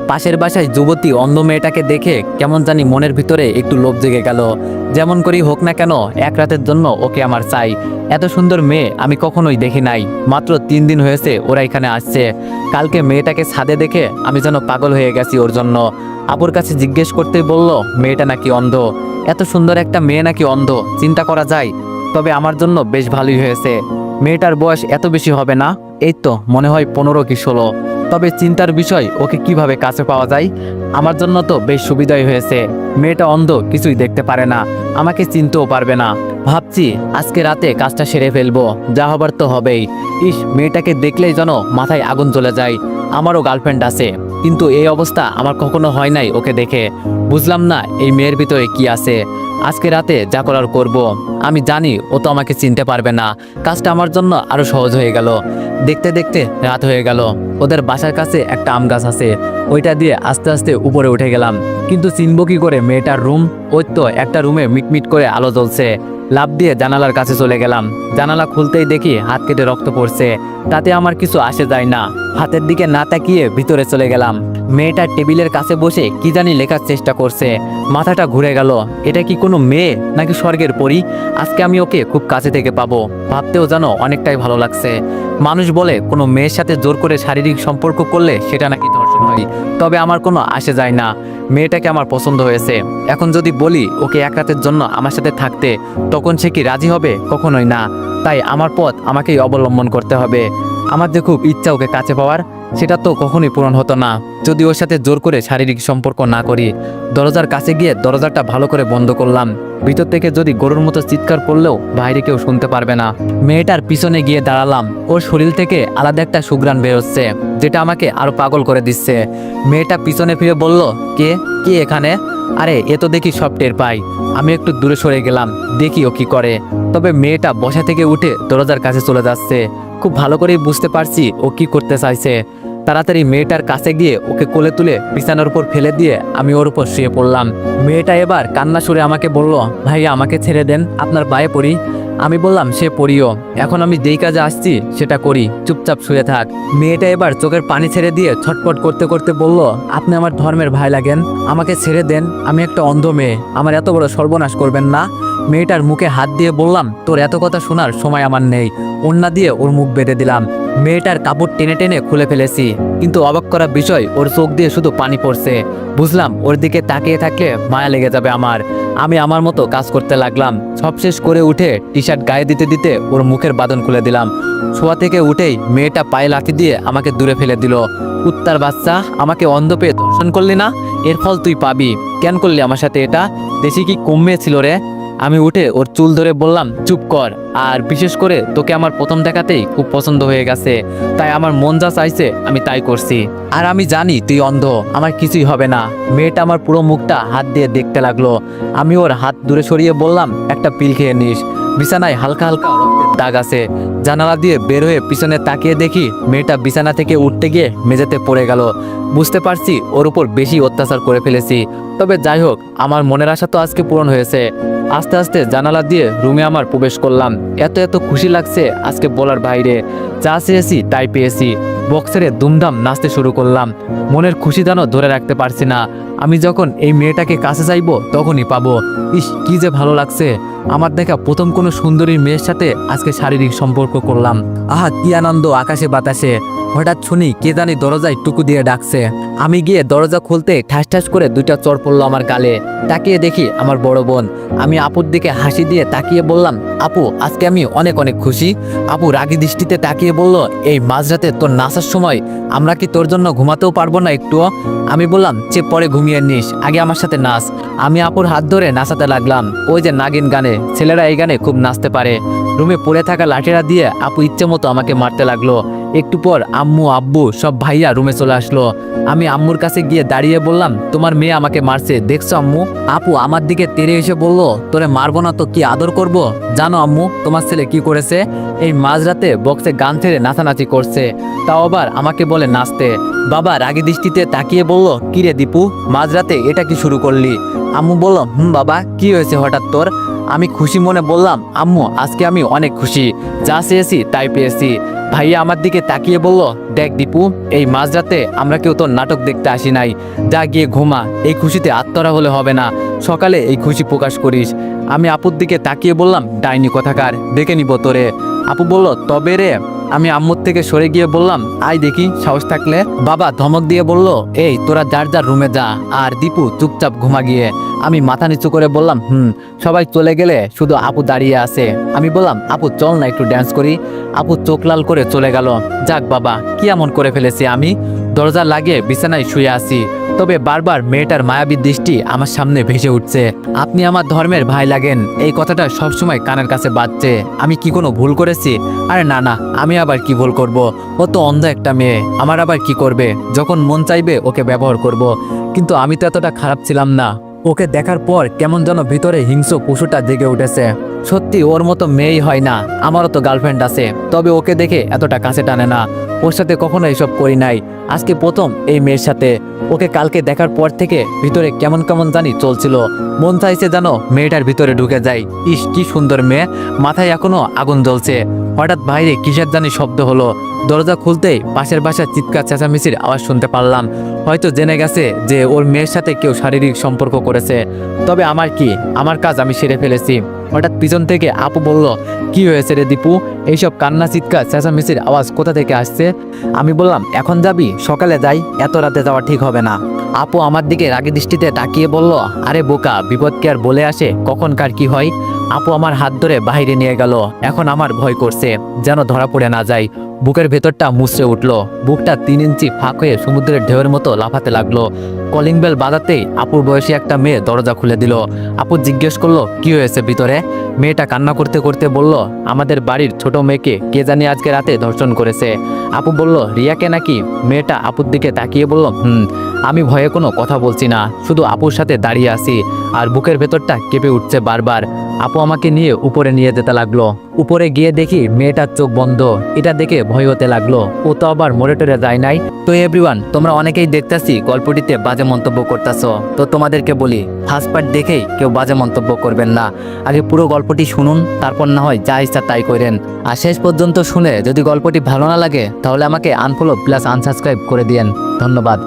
পাশের বাসায় যুবতী অন্ধ মেয়েটাকে দেখে কেমন জানি মনের ভিতরে একটু লোভ জেগে গেল। যেমন করেই হোক না কেন এক রাতের জন্য ওকে আমার চাই। এত সুন্দর মেয়ে আমি কখনোই দেখি নাই। মাত্র 3 দিন হয়েছে ওরা এখানে আসছে। কালকে মেয়েটাকে ছাদে দেখে আমি যেন পাগল হয়ে গেছি ওর জন্য। আপুর কাছে জিজ্ঞেস করতেই বলল মেয়েটা নাকি অন্ধ। এত সুন্দর একটা মেয়ে নাকি অন্ধ, চিন্তা করা যায়। তবে আমার জন্য বেশ ভালোই হয়েছে। মেয়েটার বয়স এত বেশি হবে না, এই তো মনে হয় 15 কি 16। তবে চিন্তার বিষয় ওকে কিভাবে কাছে পাওয়া যায়। আমার জন্য তো বেশ সুবিধাই হয়েছে। মেয়েটা অন্ধ, কিছুই দেখতে পারে না, আমাকে চিনতেও পারবে না। ভাবছি আজকে রাতে কাজটা সেরে ফেলবো, যা হবার তো হবেই। ইস, মেয়েটাকে দেখলেই যেন মাথায় আগুন জ্বলে যায়। আমারও গার্লফ্রেন্ড আছে, কিন্তু এই অবস্থা আমার কখনো হয় নাই ওকে দেখে। বুঝলাম না এই মেয়ের ভিতরে কি আছে। আজকে রাতে যা করার করব। আমি জানি ও তো আমাকে চিনতে পারবে না। কাজটা আমার জন্য আরো সহজ হয়ে গেল। দেখতে দেখতে রাত হয়ে গেল। ওদের বাসার কাছে একটা আম গাছ আছে, ওইটা দিয়ে আস্তে আস্তে উপরে উঠে গেলাম। কিন্তু চিনব কি করে মেয়েটার রুম? ওই তো একটা রুমে মিটমিট করে আলো জ্বলছে। লাফ দিয়ে জানালার কাছে চলে গেলাম। জানালা খুলতেই দেখি হাত কেটে রক্ত পড়ছে। তাতে আমার কিছু আসে যায় না। হাতের দিকে না তাকিয়ে ভিতরে চলে গেলাম। মেয়েটা টেবিলের কাছে বসে কি জানি লেখার চেষ্টা করছে। মাথাটা ঘুরে গেল। এটা কি কোনো মেয়ে নাকি স্বর্গের পরী? আজকে আমি ওকে খুব কাছে থেকে পাবো, ভাবতেও যেন অনেকটাই ভালো লাগছে। মানুষ বলে কোনো মেয়ের সাথে জোর করে শারীরিক সম্পর্ক করলে সেটা নাকি ধর্ষণ হয়। তবে আমার কোনো আসে যায় না। মেয়েটাকে আমার পছন্দ হয়েছে। এখন যদি বলি ওকে এক রাতের জন্য আমার সাথে থাকতে, তখন সে কি রাজি হবে? কখনোই না। তাই আমার পথ আমাকেই অবলম্বন করতে হবে। আমার যে খুব ইচ্ছা ওকে কাছে পাওয়ার, সেটা তো কখনোই পূরণ হতো না যদি ওর সাথে জোর করে শারীরিক সম্পর্ক না করি। দরজার কাছে গিয়ে দরজাটা ভালো করে বন্ধ করলাম। ভিতর থেকে যদি গরুর মতো চিৎকার করলেও বাইরে কেউ শুনতে পারবে না। মেয়েটার পিছনে গিয়ে দাঁড়ালাম। ওর শরীর থেকে আলাদা একটা সুঘ্রাণ বেরোচ্ছে, যেটা আমাকে আরো পাগল করে দিচ্ছে। মেয়েটা পিছনে ফিরে বলল, কে কে এখানে? আরে এ তো দেখি সব টের পাই। আমি একটু দূরে সরে গেলাম, দেখি ও কি করে। তবে মেয়েটা বসা থেকে উঠে দরজার কাছে চলে যাচ্ছে। খুব ভালো করেই বুঝতে পারছি ও কি করতে চাইছে। তাড়াতাড়ি মেয়েটার কাছে গিয়ে ওকে কোলে তুলে বিছানার উপর ফেলে দিয়ে আমি ওর উপর শুয়ে পড়লাম। মেয়েটা এবার কান্না সুরে আমাকে বলল, ভাইয়া আমাকে ছেড়ে দেন, আপনার পায়ে পড়ি। আমি বললাম সে পড়িও, এখন আমি যেই কাজে আসছি সেটা করি, চুপচাপ শুয়ে থাক। মেয়েটা এবার চোখের পানি ছেড়ে দিয়ে ছটফট করতে করতে বলল, আপনি আমার ধর্মের ভাই লাগেন, আমাকে ছেড়ে দেন। আমি একটা অন্ধ মেয়ে, আমার এত বড় সর্বনাশ করবেন না। মেয়েটার মুখে হাত দিয়ে বললাম, তোর এত কথা শোনার সময় আমার নেই। ওড়না দিয়ে ওর মুখ বেঁধে দিলাম। মেয়েটার কাপড় টেনে টেনে খুলে ফেলেছি, কিন্তু অবাক করা বিষয় ওর চোখ দিয়ে শুধু পানি পড়ছে। বুঝলাম ওর দিকে তাকিয়ে থাকলে মায়া লেগে যাবে আমার। আমি আমার মতো কাজ করতে লাগলাম। সব শেষ করে উঠে টি শার্ট গায়ে দিতে দিতে ওর মুখের বাঁধন খুলে দিলাম। শোয়া থেকে উঠেই মেয়েটা পায়ে লাথি দিয়ে আমাকে দূরে ফেলে দিল। কুত্তার বাচ্চা, আমাকে অন্ধ পেয়ে ধর্ষণ করলি না? এর ফল তুই পাবি। কেন করলি আমার সাথে এটা? দেশি কি কমে ছিল রে? আমি উঠে ওর চুল ধরে বললাম, চুপ কর। আর বিশেষ করে তোকে আমার প্রথম দেখাতেই খুব পছন্দ হয়ে গেছে, তাই আমার মন যা চাইছে আমি তাই করছি। আর আমি জানি তুই অন্ধ, আমার কিছুই হবে না। মেয়েটা আমার পুরো মুখটা হাত দিয়ে দেখতে লাগলো। আমি ওর হাত দূরে সরিয়ে বললাম, একটা পিল খেয়ে নিস। বিছানায় হালকা হালকা রক্তের দাগ আছে। জানালা দিয়ে বের হয়ে পিছনে তাকিয়ে দেখি মেয়েটা বিছানা থেকে উঠতে গিয়ে মেঝেতে পড়ে গেল। বুঝতে পারছি ওর উপর বেশি অত্যাচার করে ফেলেছি। তবে যাই হোক, আমার মনের আশা তো আজকে পূরণ হয়েছে। আস্তে আস্তে জানালা দিয়ে রুমে আমার প্রবেশ করলাম। এত এত খুশি লাগছে আজকে বলার বাইরে। যা চেয়েছি তাই পেয়েছি। বক্সেরে দুমদাম নাচতে শুরু করলাম। মনের খুশি যেন ধরে রাখতে পারছি না। আমি যখন এই মেয়েটাকে কাছে চাইবো তখনই পাবো। ইস, কি যে ভালো লাগছে। আমার দেখা প্রথম কোনো সুন্দরী মেয়ের সাথে আজকে শারীরিক সম্পর্ক করলাম। আহা, কি আনন্দ আকাশে বাতাসে। হঠাৎ শুনি কে জানি দরজায় টুকু দিয়ে ডাকছে। আমি গিয়ে দরজা খুলতে ঠাস ঠাস করে 2টা চড় পড়লো আমার গালে। তাকিয়ে দেখি আমার বড় বোন। আমি আপুর দিকে হাসি দিয়ে তাকিয়ে বললাম, আপু আজকে আমি অনেক অনেক খুশি। আপু রাগী দৃষ্টিতে তাকিয়ে বলল, এই মাঝরাতে তোর নাচার সময় আমরা কি তোর জন্য ঘুমাতেও পারবো না একটুও? আমি বললাম, চেয়ে পরে ঘুমিয়ে নিস, আগে আমার সাথে নাচ। আমি আপুর হাত ধরে নাচাতে লাগলাম। ওই যে নাগিন গানে, ছেলেরা এই গানে খুব নাচতে পারে। রুমে পড়ে থাকা লাঠিরা দিয়ে আপু ইচ্ছে মতো আমাকে মারতে লাগলো। একটু পর আম্মু আব্বু সব ভাইয়া রুমে চলে আসলো। আমি আম্মুর কাছে গিয়ে দাঁড়িয়ে বললাম, তোমার মেয়ে আমাকে মারছে, দেখছো আম্মু? আপু আমার দিকে তেড়ে এসে বলল, তোরে মারবো না তো কি আদর করব? জানো আম্মু তোমার ছেলে কি করেছে? এই মাঝরাতে বক্সে গান ছেড়ে নাচানাচি করছে, তাও আবার আমাকে বলে নাচতে। বাবা রাগী দৃষ্টিতে তাকিয়ে বলল, কিরে দীপু, মাঝরাতে এটা কি শুরু করলি? আম্মু বলল, বাবা কি হয়েছে হঠাৎ তোর? আমি খুশি মনে বললাম, আম্মু আজকে আমি অনেক খুশি, যা চেয়েছি তাই পেয়েছি। ভাইয়া আমার দিকে তাকিয়ে বলল, দেখ দীপু, এই মাঝরাতে আমরা কেউ তোর নাটক দেখতে আসি নাই, যা গিয়ে ঘুমা, এই খুশিতে আত্মরা হলে হবে না, সকালে এই খুশি প্রকাশ করিস। আমি আপুর দিকে তাকিয়ে বললাম, ডাইনি কথাকার, দেখে নিব তোরে। আপু বলল, তবে রে। আমি আম্মুর থেকে সরে গিয়ে বললাম, আয় দেখি সাহস থাকলে। বাবা ধমক দিয়ে বলল, এই তোরা যার যার রুমে যা, আর দীপু চুপচাপ ঘুমা গিয়ে। আমি মাথা নিচু করে বললাম, সবাই চলে গেলে শুধু আপু দাঁড়িয়ে আছে। আমি বললাম, আপু চল না একটু ড্যান্স করি। আপু চোখ লাল করে চলে গেল। যাক বাবা, কি এমন করে ফেলেছি আমি? দরজা লাগিয়ে বিছানায় শুয়ে আছি, তবে বারবার মেয়েটার মায়াবী দৃষ্টি আমার সামনে ভেসে উঠছে। আপনি আমার ধর্মের ভাই লাগেন, এই কথাটা সবসময় কানের কাছে বাজছে। আমি কি কোনো ভুল করেছি? আরে না না, আমি আবার কি ভুল করব? ও তো অন্ধ একটা মেয়ে, আমার আবার কি করবে? যখন মন চাইবে ওকে ব্যবহার করব। কিন্তু আমি তো এতটা খারাপ ছিলাম না। ওকে দেখার পর কেমন যেন ভিতরে হিংস্র পশুটা জেগে উঠেছে। সত্যি ওর মতো মেয়েই হয় না, আমারও তো গার্লফ্রেন্ড আছে, তবে ওকে দেখে এতটা কাছে টানে না। ওর সাথে কখনো এসব করি নাই, আজকে প্রথম এই মেয়ের সাথে। ওকে কালকে দেখার পর থেকে ভিতরে কেমন কেমন জানি চলছিল, মন চাইছে যেন মেয়েটার ভিতরে ঢুকে যাই। ইস কি সুন্দর মেয়ে, মাথায় এখনো আগুন জ্বলছে। হঠাৎ বাইরে কিসের জানি শব্দ হলো, দরজা খুলতেই পাশের বাসার চিৎকার চেঁচামেচির আওয়াজ শুনতে পারলাম। হয়তো জেনে গেছে যে ওর মেয়ের সাথে কেউ শারীরিক সম্পর্ক করেছে। তবে আমার কি, আমার কাজ আমি সেরে ফেলেছি। হঠাৎ পিছন থেকে আপু বলল, কি হয়েছে রে দীপু? এইসব কান্না চিৎকার চেঁচামেচির আওয়াজ কোথা থেকে আসছে? আমি বললাম, এখন যাবি? সকালে যাই, এত রাতে যাওয়া ঠিক হবে না। আপু আমার দিকে রাগী দৃষ্টিতে তাকিয়ে বলল, আরে বোকা, বিপদ কি আর বলে আসে, কখন কার কি হয়? আপু আমার হাত ধরে বাইরে নিয়ে গেল। এখন আমার ভয় করছে, যেন ধরা পড়ে না যায়। বুকের ভেতরটা মুছড়ে উঠল, বুকটা 3 ইঞ্চি ফাঁক হয়ে সমুদ্রের ঢেউয়ের মতো লাফাতে লাগলো। কলিং বেল বাজাতেই আপুর বয়সী একটা মেয়ে দরজা খুলে দিল। আপু জিজ্ঞেস করলো, কি হয়েছে ভিতরে? মেয়েটা কান্না করতে করতে বলল, আমাদের বাড়ির ছোট মেয়েকে কে জানি আজকে রাতে ধর্ষণ করেছে। আপু বলল, রিয়াকে নাকি? মেয়েটা আপুর দিকে তাকিয়ে বলল, আমি ভয়ে কোনো কথা বলছি না, শুধু আপুর সাথে দাঁড়িয়ে আছি, আর বুকের ভেতরটা কেঁপে উঠছে বারবার। আপু আমাকে নিয়ে উপরে নিয়ে যেতে লাগলো। উপরে গিয়ে দেখি মেয়েটার চোখ বন্ধ। এটা দেখে ভয় হতে লাগলো, ও তো আবার মরে টরে যায় নাই। তো এভরিওয়ান, তোমরা অনেকেই দেখতেছি গল্পটিতে বাজে মন্তব্য করতেছো, তো তোমাদেরকে বলি, ফার্স্ট পার্ট দেখেই কেউ বাজে মন্তব্য করবেন না। আগে পুরো গল্পটি শুনুন, তারপর না হয় যা ইচ্ছা তাই করেন। আর শেষ পর্যন্ত শুনে যদি গল্পটি ভালো না লাগে, তাহলে আমাকে আনফলো প্লাস আনসাবস্ক্রাইব করে দিয়েন। ধন্যবাদ।